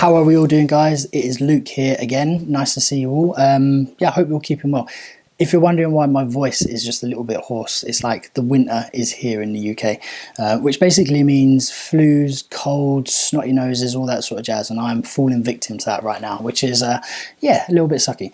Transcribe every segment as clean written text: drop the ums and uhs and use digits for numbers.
How are we all doing, guys? It is Luke here again. Nice to see you all. Yeah, I hope you're all keeping well. If you're wondering why my voice is just a little bit hoarse, it's like the winter is here in the UK, which basically means flus, colds, snotty noses, all that sort of jazz, and I'm falling victim to that right now, which is, yeah, a little bit sucky.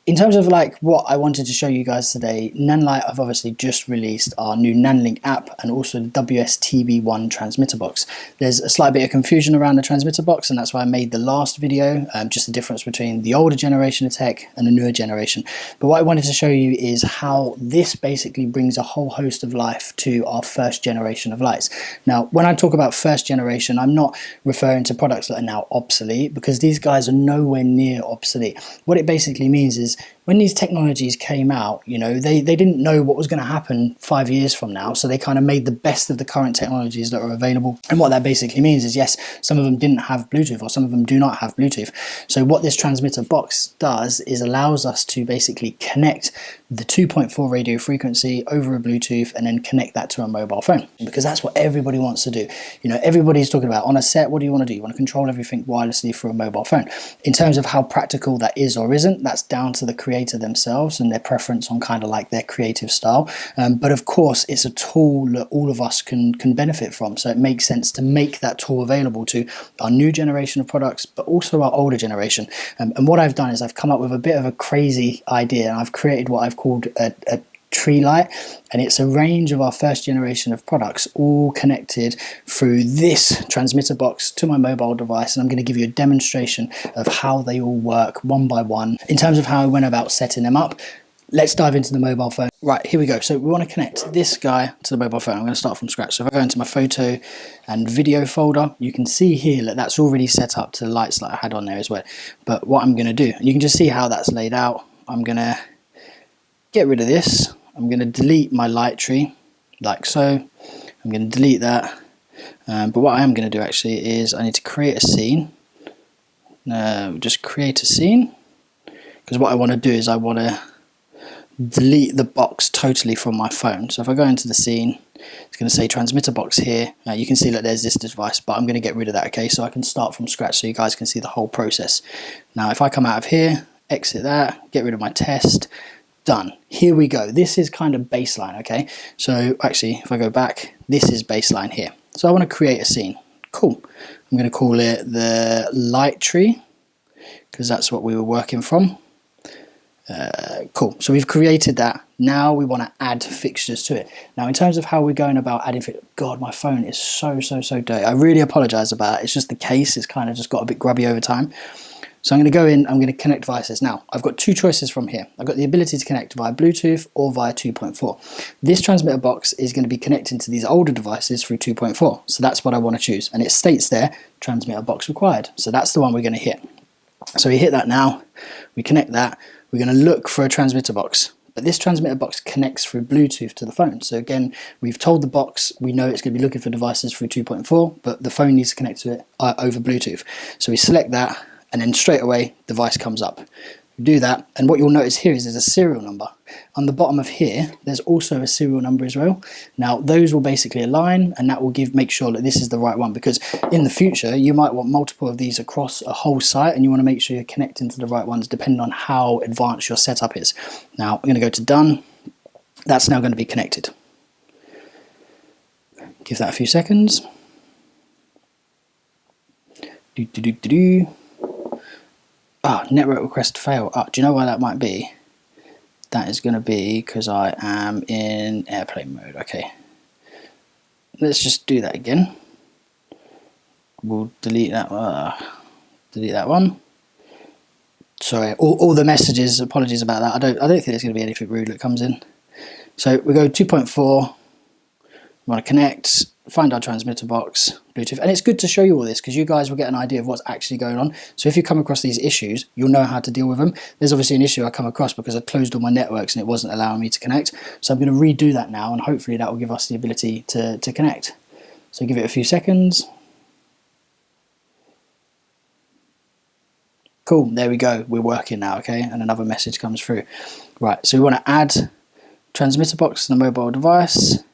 In terms of like what I wanted to show you guys today, Nanlite have obviously just released our new NANLINK app and also the WS-TB-1 transmitter box. There's a slight bit of confusion around the transmitter box, and that's why I made the last video, just the difference between the older generation of tech and the newer generation. But what I wanted to show you is how this basically brings a whole host of life to our first generation of lights. Now, when I talk about first generation, I'm not referring to products that are now obsolete, because these guys are nowhere near obsolete. What it basically means is when these technologies came out, you know, they didn't know what was going to happen 5 years from now, so they kind of made the best of the current technologies that are available. And what that basically means is, yes, some of them didn't have Bluetooth, or some of them do not have Bluetooth. So what this transmitter box does is allows us to basically connect the 2.4 radio frequency over a Bluetooth and then connect that to a mobile phone, because that's what everybody wants to do. You know, everybody's talking about on a set, what do you want to do? You want to control everything wirelessly through a mobile phone. In terms of how practical that is or isn't, that's down to the creator themselves and their preference on kind of like their creative style. But of course, it's a tool that all of us can benefit from. So it makes sense to make that tool available to our new generation of products, but also our older generation. And what I've done is I've come up with a bit of a crazy idea, and I've created what I've called a tree light, and it's a range of our first generation of products all connected through this transmitter box to my mobile device. And I'm going to give you a demonstration of how they all work one by one. In terms of how I went about setting them up, let's dive into the mobile phone. Right, here we go. So we want to connect this guy to the mobile phone. I'm going to start from scratch. So if I go into my photo and video folder, you can see here that that's already set up to the lights that I had on there as well. But what I'm going to do, and you can just see how that's laid out, I'm going to get rid of this. I'm going to delete my light tree like so. I'm going to delete that. But what I am going to do actually is I need to create a scene. Just create a scene, because what I want to do is I want to delete the box totally from my phone. So if I go into the scene, it's going to say transmitter box here. You can see that there's this device, but I'm going to get rid of that, okay? So I can start from scratch so you guys can see the whole process. Now if I come out of here, exit that, get rid of my test, done. Here we go. This is kind of baseline, okay? So actually, if I go back, this is baseline here. So I want to create a scene. Cool. I'm going to call it the light tree, because that's what we were working from. Cool. So we've created that. Now we want to add fixtures to it. Now, in terms of how we're going about adding fixtures, God, my phone is so dirty. I really apologize about it. It's just the case. It's kind of just got a bit grubby over time. So I'm going to go in, I'm going to connect devices. Now, I've got two choices from here. I've got the ability to connect via Bluetooth or via 2.4. This transmitter box is going to be connecting to these older devices through 2.4. So that's what I want to choose. And it states there, transmitter box required. So that's the one we're going to hit. So we hit that now, we connect that, we're going to look for a transmitter box. But this transmitter box connects through Bluetooth to the phone. So again, we've told the box, we know it's going to be looking for devices through 2.4, but the phone needs to connect to it over Bluetooth. So we select that, and then straight away, device comes up. We do that, and what you'll notice here is there's a serial number. On the bottom of here, there's also a serial number as well. Now, those will basically align, and that will make sure that this is the right one, because in the future, you might want multiple of these across a whole site, and you want to make sure you're connecting to the right ones, depending on how advanced your setup is. Now, I'm going to go to done. That's now going to be connected. Give that a few seconds. Network request fail. Do you know why that might be? That is going to be because I am in airplane mode. Okay, let's just do that again. We'll delete that. Delete that one. Sorry, all the messages. Apologies about that. I don't think there's going to be anything rude that comes in. So we go 2.4. We want to connect. Find our transmitter box, Bluetooth, and it's good to show you all this because you guys will get an idea of what's actually going on. So if you come across these issues, you'll know how to deal with them. There's obviously an issue I come across because I closed all my networks and it wasn't allowing me to connect. So I'm going to redo that now, and hopefully that will give us the ability to connect. So give it a few seconds. Cool, there we go. We're working now, okay? And another message comes through. Right, so we want to add transmitter box to the mobile device,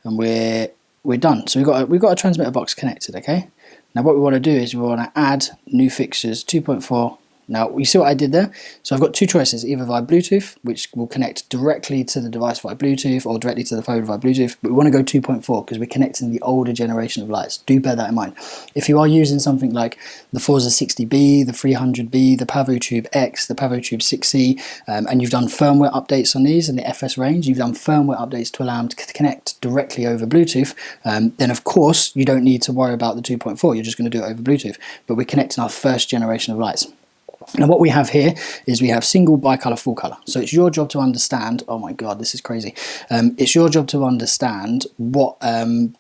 and we're we're done. So we've got a transmitter box connected, okay? Now what we want to do is we want to add new fixtures 2.4. Now you see what I did there? So I've got two choices, either via Bluetooth, which will connect directly to the device via Bluetooth, or directly to the phone via Bluetooth, but we want to go 2.4 because we're connecting the older generation of lights. Do bear that in mind. If you are using something like the Forza 60B, the 300B, the Aputure X, the Aputure 6C, and you've done firmware updates on these in the FS range, you've done firmware updates to allow them to connect directly over Bluetooth, then of course you don't need to worry about the 2.4, you're just going to do it over Bluetooth. But we're connecting our first generation of lights. Now what we have here is we have single, bicolor, full color. So it's your job to understand, oh my god, this is crazy. It's your job to understand what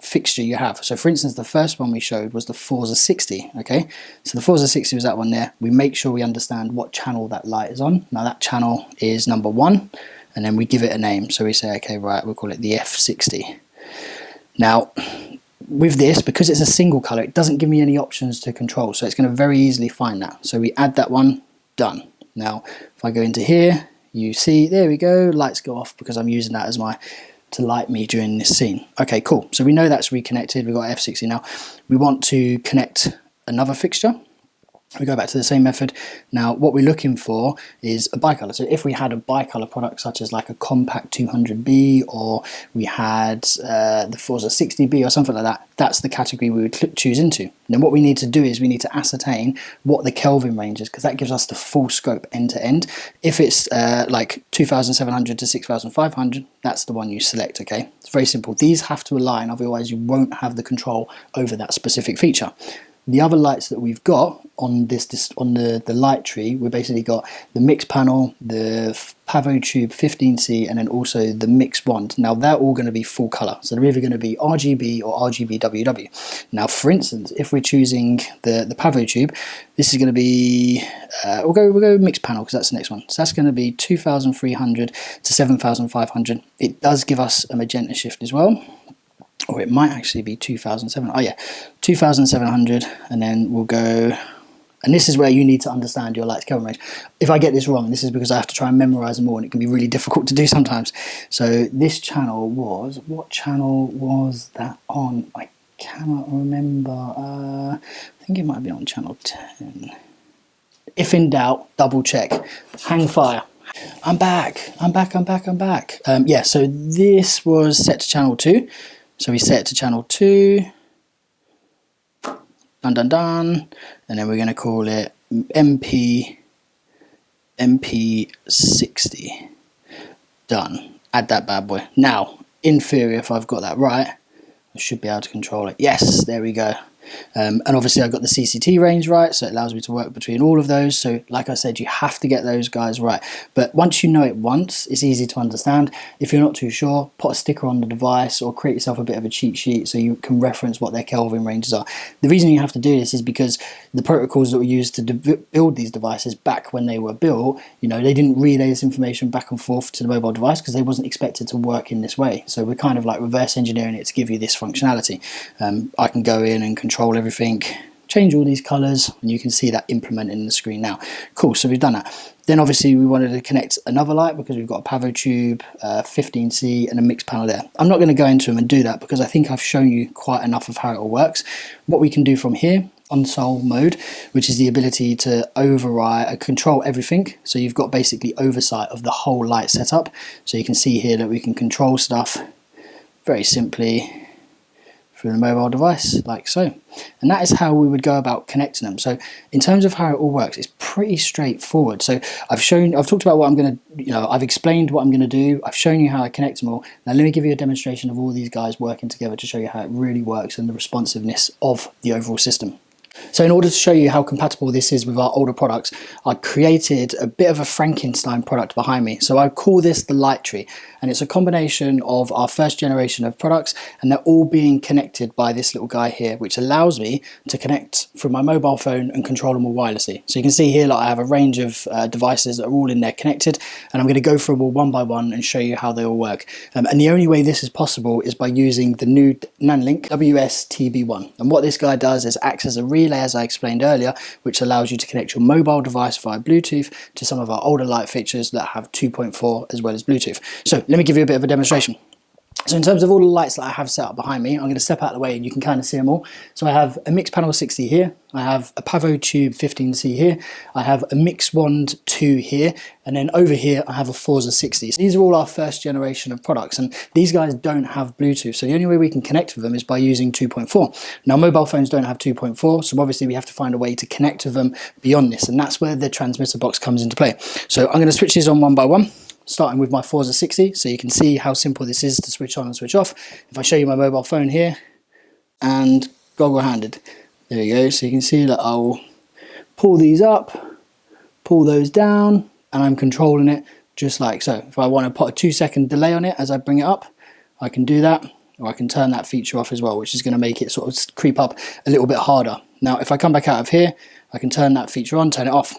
fixture you have. So for instance, the first one we showed was the Forza 60, okay? So the Forza 60 was that one there. We make sure we understand what channel that light is on. Now that channel is number 1, and then we give it a name. So we say, okay, right, we'll call it the F60. Now, with this, because it's a single color, it doesn't give me any options to control, so it's going to very easily find that. So we add that one, done. Now if I go into here, you see, there we go, lights go off because I'm using that as to light me during this scene. Okay, cool. So we know that's reconnected. We've got F60 now. We want to connect another fixture. We go back to the same method. Now what we're looking for is a bicolor. So if we had a bicolor product such as like a compact 200B, or we had the Forza 60B or something like that, that's the category we would choose into. And then what we need to do is we need to ascertain what the Kelvin range is, because that gives us the full scope end to end. If it's like 2700 to 6500, that's the one you select, okay? It's very simple. These have to align, otherwise you won't have the control over that specific feature. The other lights that we've got on on the light tree, we've basically got the mix panel, the Aputure 15C, and then also the mix wand. Now they're all going to be full color, so they're either going to be RGB or RGB WW. Now for instance, if we're choosing the Aputure, this is going to be we'll go mix panel because that's the next one. So that's going to be 2300 to 7500. It does give us a magenta shift as well. Or it might actually be 2700. Oh yeah, 2700, and then we'll go. And this is where you need to understand your light's Kelvin range. If I get this wrong, this is because I have to try and memorize them all, and it can be really difficult to do sometimes. So this channel was, what channel was that on? I cannot remember. I think it might have been on channel 10. If in doubt, double check. Hang fire. I'm back. Yeah, so this was set to channel 2. So we set it to channel 2, done, and then we're going to call it MP60, done. Add that bad boy. Now, in theory, if I've got that right, I should be able to control it. Yes, there we go. And obviously I've got the CCT range right, so it allows me to work between all of those. So like I said, you have to get those guys right. But once you know it once, it's easy to understand. If you're not too sure, put a sticker on the device or create yourself a bit of a cheat sheet so you can reference what their Kelvin ranges are. The reason you have to do this is because the protocols that were used to build these devices back when they were built, you know, they didn't relay this information back and forth to the mobile device because they wasn't expected to work in this way. So we're kind of like reverse engineering it to give you this functionality. I can go in and control everything, change all these colors, and you can see that implemented in the screen now. Cool, so we've done that. Then obviously we wanted to connect another light because we've got a Aputure 15C and a mix panel there. I'm not going to go into them and do that because I think I've shown you quite enough of how it all works. What we can do from here, console mode, which is the ability to override, control everything. So you've got basically oversight of the whole light setup. So you can see here that we can control stuff very simply through the mobile device, like so. And that is how we would go about connecting them. So in terms of how it all works, it's pretty straightforward. So I've talked about what I'm going to, I've explained what I'm going to do. I've shown you how I connect them all. Now let me give you a demonstration of all these guys working together to show you how it really works and the responsiveness of the overall system. So in order to show you how compatible this is with our older products, I created a bit of a Frankenstein product behind me. So I call this the light tree, and it's a combination of our first generation of products, and they're all being connected by this little guy here, which allows me to connect from my mobile phone and control them all wirelessly. So you can see here, like, I have a range of devices that are all in there connected, and I'm going to go through them all one by one and show you how they all work. And the only way this is possible is by using the new NANLINK WS-TB-1. And what this guy does is acts as a relay, as I explained earlier, which allows you to connect your mobile device via Bluetooth to some of our older light fixtures that have 2.4 as well as Bluetooth. So let me give you a bit of a demonstration. So in terms of all the lights that I have set up behind me, I'm going to step out of the way and you can kind of see them all. So I have a Mix Panel 60 here, I have a Aputure 15C here, I have a Mix Wand 2 here, and then over here I have a Forza 60. So these are all our first generation of products, and these guys don't have Bluetooth, so the only way we can connect with them is by using 2.4. Now mobile phones don't have 2.4, so obviously we have to find a way to connect with them beyond this, and that's where the transmitter box comes into play. So I'm going to switch these on one by one, starting with my Forza 60, so you can see how simple this is to switch on and switch off. If I show you my mobile phone here, and goggle-handed, there you go, so you can see that I'll pull these up, pull those down, and I'm controlling it just like so. If I want to put a 2-second delay on it as I bring it up, I can do that, or I can turn that feature off as well, which is going to make it sort of creep up a little bit harder. Now if I come back out of here, I can turn that feature on, turn it off.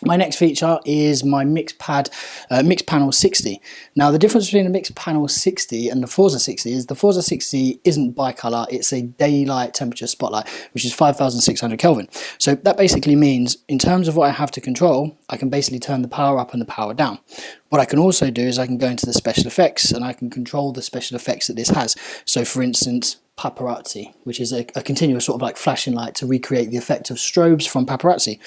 My next feature is my Mix Panel 60. Now the difference between the Mix Panel 60 and the Forza 60 is the Forza 60 isn't bicolor, it's a daylight temperature spotlight, which is 5600 Kelvin. So that basically means in terms of what I have to control, I can basically turn the power up and the power down. What I can also do is I can go into the special effects and I can control the special effects that this has. So for instance, paparazzi, which is a continuous sort of like flashing light to recreate the effect of strobes from paparazzi.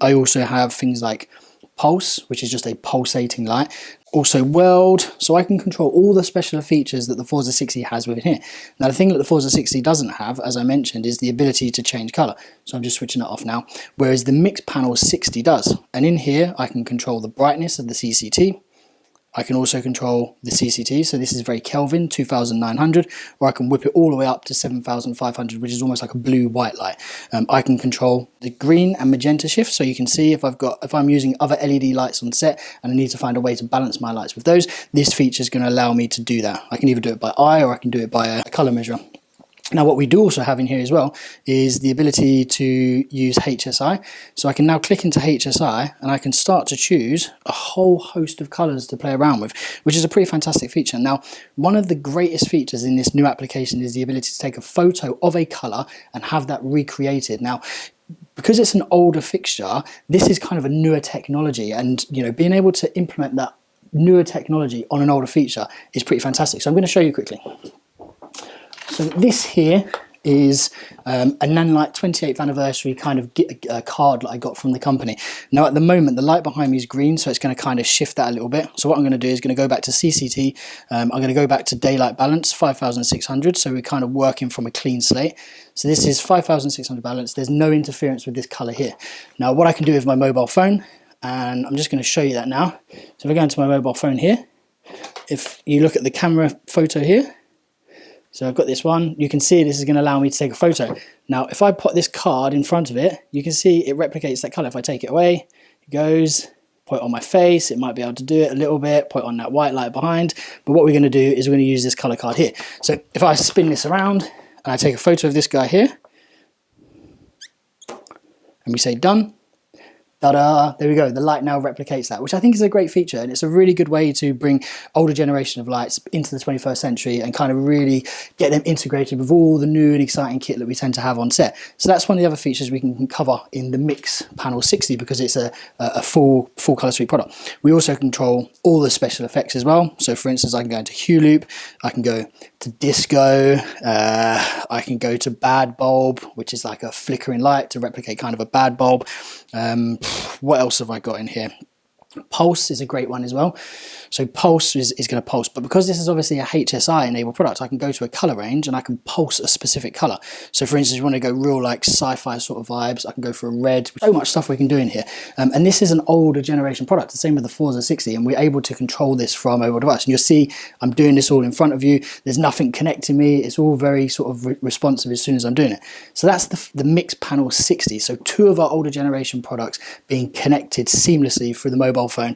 I also have things like pulse, which is just a pulsating light. Also weld, so I can control all the special features that the Forza 60 has within here. Now the thing that the Forza 60 doesn't have, as I mentioned, is the ability to change color. So I'm just switching it off now, whereas the Mix Panel 60 does. And in here I can control the brightness of the CCT. I can also control the CCT, so this is very Kelvin, 2900, or I can whip it all the way up to 7500, which is almost like a blue-white light. I can control the green and magenta shift, so you can see if I'm using other LED lights on set and I need to find a way to balance my lights with those, this feature is going to allow me to do that. I can either do it by eye or I can do it by a color measure. Now what we do also have in here as well is the ability to use HSI. So I can now click into HSI and I can start to choose a whole host of colors to play around with, which is a pretty fantastic feature. Now, one of the greatest features in this new application is the ability to take a photo of a color and have that recreated. Now, because it's an older fixture, this is kind of a newer technology, and being able to implement that newer technology on an older feature is pretty fantastic. So I'm going to show you quickly. So this here is a Nanlite 28th anniversary kind of card that I got from the company. Now at the moment the light behind me is green, so it's going to kind of shift that a little bit. So what I'm going to do is going to go back to CCT, I'm going to go back to daylight balance 5600, so we're kind of working from a clean slate. So this is 5600 balance, there's no interference with this color here. Now what I can do with my mobile phone, and I'm just going to show you that now. So if I go into my mobile phone here, if you look at the camera photo here, so I've got this one, you can see this is going to allow me to take a photo. Now if I put this card in front of it, you can see it replicates that colour. If I take it away, it goes, put it on my face, it might be able to do it a little bit, put it on that white light behind, but what we're going to do is we're going to use this colour card here. So if I spin this around and I take a photo of this guy here, and we say done, ta-da, there we go, the light now replicates that, which I think is a great feature, and it's a really good way to bring older generation of lights into the 21st century and kind of really get them integrated with all the new and exciting kit that we tend to have on set. So that's one of the other features we can cover in the Mix Panel 60 because it's a full color suite product. We also control all the special effects as well. So for instance, I can go into hue loop, I can go to disco, I can go to bad bulb, which is like a flickering light to replicate kind of a bad bulb. What else have I got in here? Pulse is a great one as well. So pulse is going to pulse, but because this is obviously a HSI enabled product, I can go to a color range and I can pulse a specific color. So for instance, you want to go real like sci-fi sort of vibes, I can go for a red. So much stuff we can do in here, and this is an older generation product, the same with the Forza 60, and we're able to control this from a mobile device. And you'll see I'm doing this all in front of you, there's nothing connecting me, it's all very sort of responsive as soon as I'm doing it. So that's the Mix Panel 60. So two of our older generation products being connected seamlessly through the mobile phone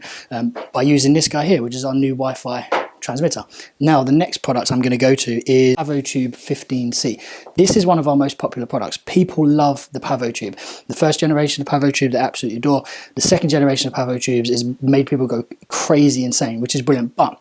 by using this guy here, which is our new Wi-Fi transmitter. Now the next product I'm going to go to is Aputure 15C. This is one of our most popular products. People love the Aputure. The first generation of Aputure they absolutely adore. The second generation of Aputures has made people go crazy insane, which is brilliant. But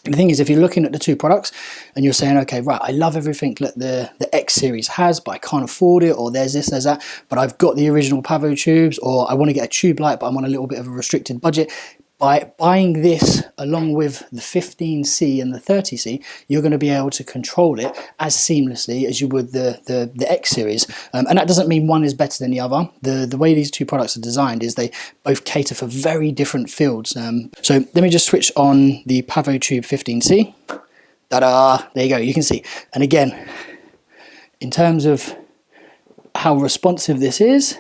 the thing is, if you're looking at the two products and you're saying, okay, right, I love everything that the X series has, but I can't afford it, or there's this, there's that, but I've got the original Pavo tubes, or I want to get a tube light, but I'm on a little bit of a restricted budget. By buying this along with the 15C and the 30C, you're going to be able to control it as seamlessly as you would the X series. And that doesn't mean one is better than the other. The way these two products are designed is they both cater for very different fields. So let me just switch on the Aputure 15C. Ta-da! There you go, you can see. And again, in terms of how responsive this is,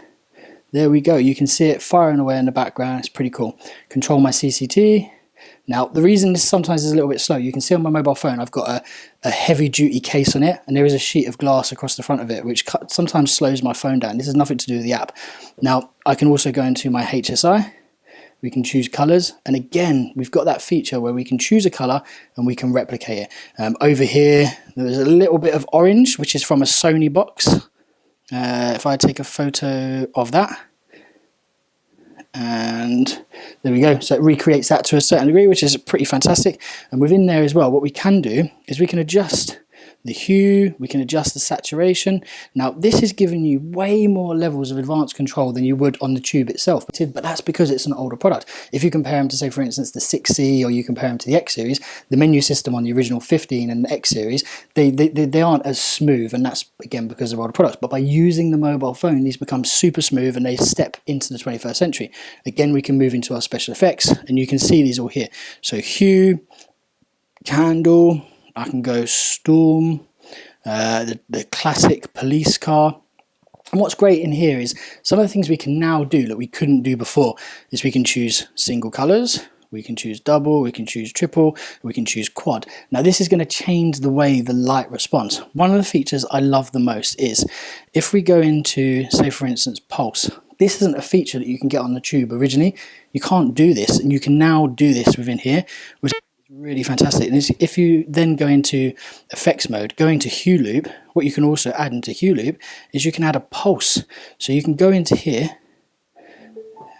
there we go, you can see it firing away in the background. It's pretty cool. Control my CCT. Now, the reason this sometimes is a little bit slow, you can see on my mobile phone I've got a heavy duty case on it, and there is a sheet of glass across the front of it, which sometimes slows my phone down. This has nothing to do with the app. Now, I can also go into my HSI. We can choose colors, and again, we've got that feature where we can choose a color and we can replicate it. Over here, there's a little bit of orange, which is from a Sony box. If I take a photo of that, and there we go, so it recreates that to a certain degree, which is pretty fantastic. And within there as well, what we can do is we can adjust the hue, we can adjust the saturation. Now, this is giving you way more levels of advanced control than you would on the tube itself, but that's because it's an older product. If you compare them to, say, for instance, the 6C, or you compare them to the X series, the menu system on the original 15 and the X series, they aren't as smooth, and that's, again, because of older products. But by using the mobile phone, these become super smooth, and they step into the 21st century. Again, we can move into our special effects, and you can see these all here. So hue, candle, I can go storm, the classic police car. And what's great in here is some of the things we can now do that we couldn't do before is we can choose single colors, we can choose double, we can choose triple, we can choose quad. Now, this is going to change the way the light responds. One of the features I love the most is if we go into, say, for instance, pulse. This isn't a feature that you can get on the tube originally. You can't do this, and you can now do this within here, which really fantastic. And if you then go into effects mode, go into hue loop, what you can also add into hue loop is you can add a pulse. So you can go into here,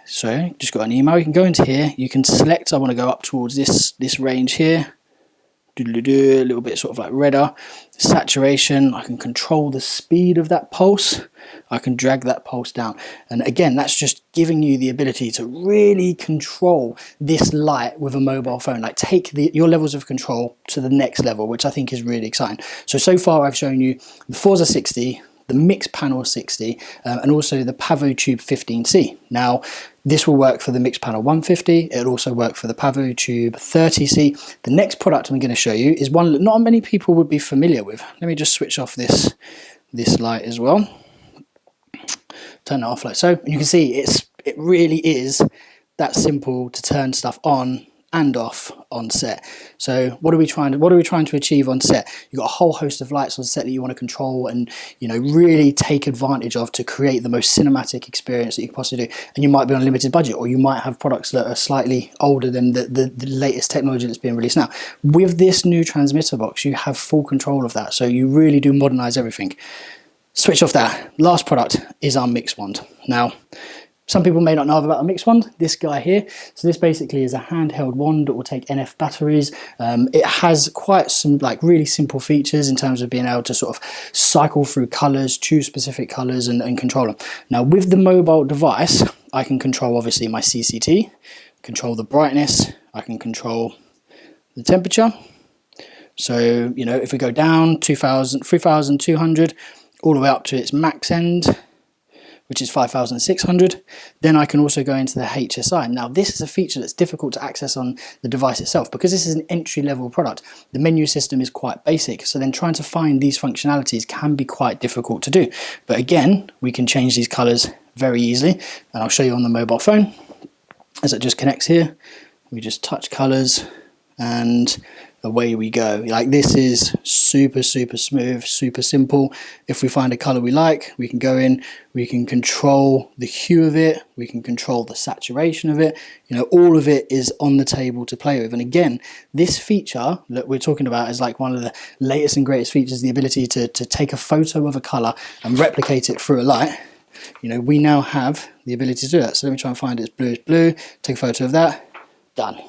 so just got an email, you can go into here, you can select, I want to go up towards this range here, a little bit sort of like redder, saturation, I can control the speed of that pulse, I can drag that pulse down, and again, that's just giving you the ability to really control this light with a mobile phone, like take your levels of control to the next level, which I think is really exciting. So far I've shown you the Forza 60, the mixed panel 60, and also the Aputure 15C. Now, this will work for the mixed panel 150. It'll also work for the Aputure 30C. The next product I'm going to show you is one that not many people would be familiar with. Let me just switch off this light as well. Turn it off like so. And you can see it really is that simple to turn stuff on and off on set. So what are we trying to achieve on set? You've got a whole host of lights on set that you want to control and, you know, really take advantage of to create the most cinematic experience that you can possibly do. And you might be on a limited budget, or you might have products that are slightly older than the latest technology that's being released now. With this new transmitter box, you have full control of that, so you really do modernize everything. Switch off that. Last product is our mix wand. Now, some people may not know about a mix wand, this guy here. So this basically is a handheld wand that will take NF batteries. It has quite some like really simple features in terms of being able to sort of cycle through colors, choose specific colors and control them. Now, with the mobile device, I can control obviously my CCT, control the brightness, I can control the temperature. So, you know, if we go down 3,200 all the way up to its max end, which is 5,600. Then I can also go into the HSI. Now, this is a feature that's difficult to access on the device itself because this is an entry-level product. The menu system is quite basic, so then trying to find these functionalities can be quite difficult to do. But again, we can change these colors very easily, and I'll show you on the mobile phone. As it just connects here, we just touch colors, and away we go. Like, this is super smooth, super simple. If we find a color we like, we can go in, we can control the hue of it, we can control the saturation of it. You know, all of it is on the table to play with. And again, this feature that we're talking about is like one of the latest and greatest features, the ability to take a photo of a color and replicate it through a light. You know, we now have the ability to do that. So let me try and find it's blue, take a photo of that, done.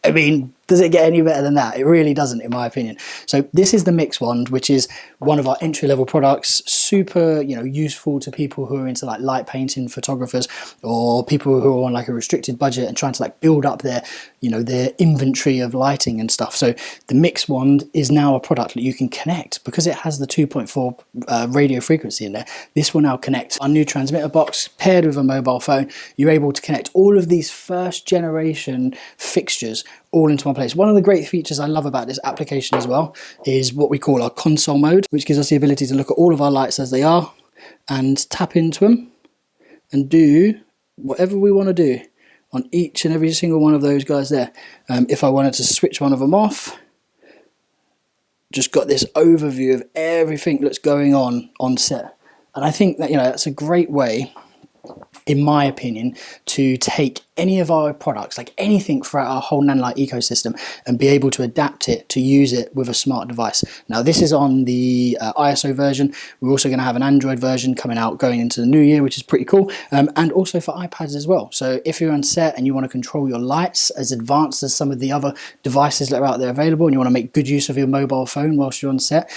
I mean, Does it get any better than that? It really doesn't, in my opinion. So this is the Mix Wand, which is one of our entry-level products, super, you know, useful to people who are into like light painting photographers, or people who are on like a restricted budget and trying to like build up their, you know, their inventory of lighting and stuff. So the Mix Wand is now a product that you can connect because it has the 2.4 radio frequency in there. This will now connect our new transmitter box paired with a mobile phone. You're able to connect all of these first generation fixtures all into one place. One of the great features I love about this application as well is what we call our console mode, which gives us the ability to look at all of our lights as they are and tap into them and do whatever we want to do on each and every single one of those guys there. If I wanted to switch one of them off, just got this overview of everything that's going on set. And I think that, you know, that's a great way, in my opinion, to take any of our products, like anything throughout our whole Nanlite ecosystem, and be able to adapt it to use it with a smart device. Now this is on the ISO version. We're also going to have an Android version coming out going into the new year, which is pretty cool, and also for iPads as well. So if you're on set and you want to control your lights as advanced as some of the other devices that are out there available, and you want to make good use of your mobile phone whilst you're on set,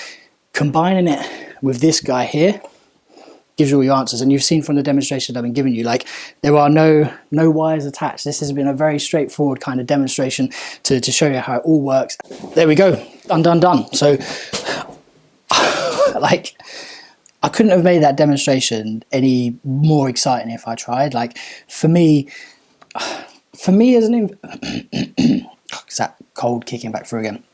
combining it with this guy here gives you all your answers. And you've seen from the demonstration I've been giving you, like, there are no wires attached. This has been a very straightforward kind of demonstration to show you how it all works. There we go, done. So like, I couldn't have made that demonstration any more exciting if I tried. Like, for me as an is that cold kicking back through again?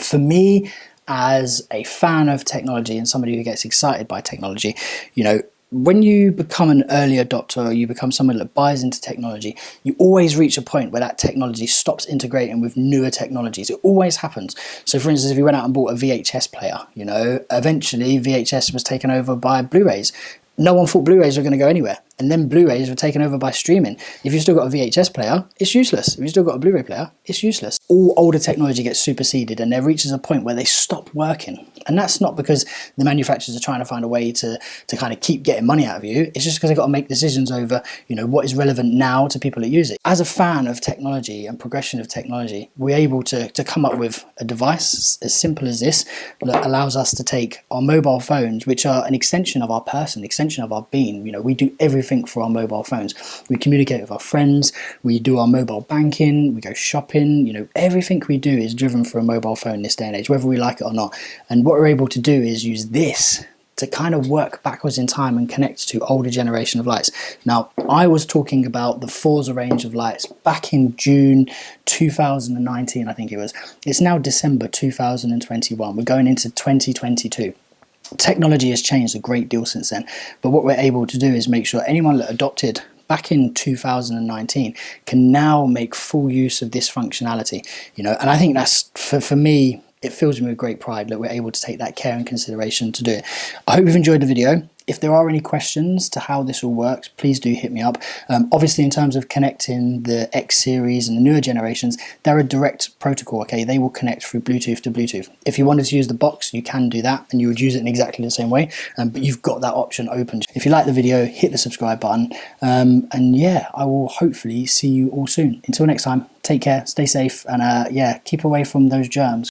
For me, as a fan of technology and somebody who gets excited by technology, you know, when you become an early adopter, or you become someone that buys into technology, you always reach a point where that technology stops integrating with newer technologies. It always happens. So for instance, if you went out and bought a VHS player, you know, eventually VHS was taken over by Blu-rays. No one thought Blu-rays were going to go anywhere. And then Blu-rays were taken over by streaming. If you've still got a VHS player, it's useless. If you've still got a Blu-ray player, it's useless. All older technology gets superseded and there reaches a point where they stop working. And that's not because the manufacturers are trying to find a way to kind of keep getting money out of you. It's just because they've got to make decisions over, you know, what is relevant now to people that use it. As a fan of technology and progression of technology, we're able to come up with a device as simple as this that allows us to take our mobile phones, which are an extension of our person, extension of our being. You know, we do everything for our mobile phones. We communicate with our friends, we do our mobile banking, we go shopping, you know, everything we do is driven through a mobile phone this day and age, whether we like it or not. And what we're able to do is use this to kind of work backwards in time and connect to older generation of lights. Now, I was talking about the Forza range of lights back in June 2019, I think it was. It's now December 2021. We're going into 2022. Technology has changed a great deal since then, but what we're able to do is make sure anyone that adopted back in 2019 can now make full use of this functionality, you know. And I think that's, for me, it fills me with great pride that we're able to take that care and consideration to do it. I hope you've enjoyed the video. If there are any questions to how this all works, please do hit me up. Obviously, in terms of connecting the X series and the newer generations, they're a direct protocol, okay? They will connect through Bluetooth to Bluetooth. If you wanted to use the box, you can do that, and you would use it in exactly the same way, but you've got that option open. If you like the video, hit the subscribe button, and yeah, I will hopefully see you all soon. Until next time, take care, stay safe, and yeah, keep away from those germs.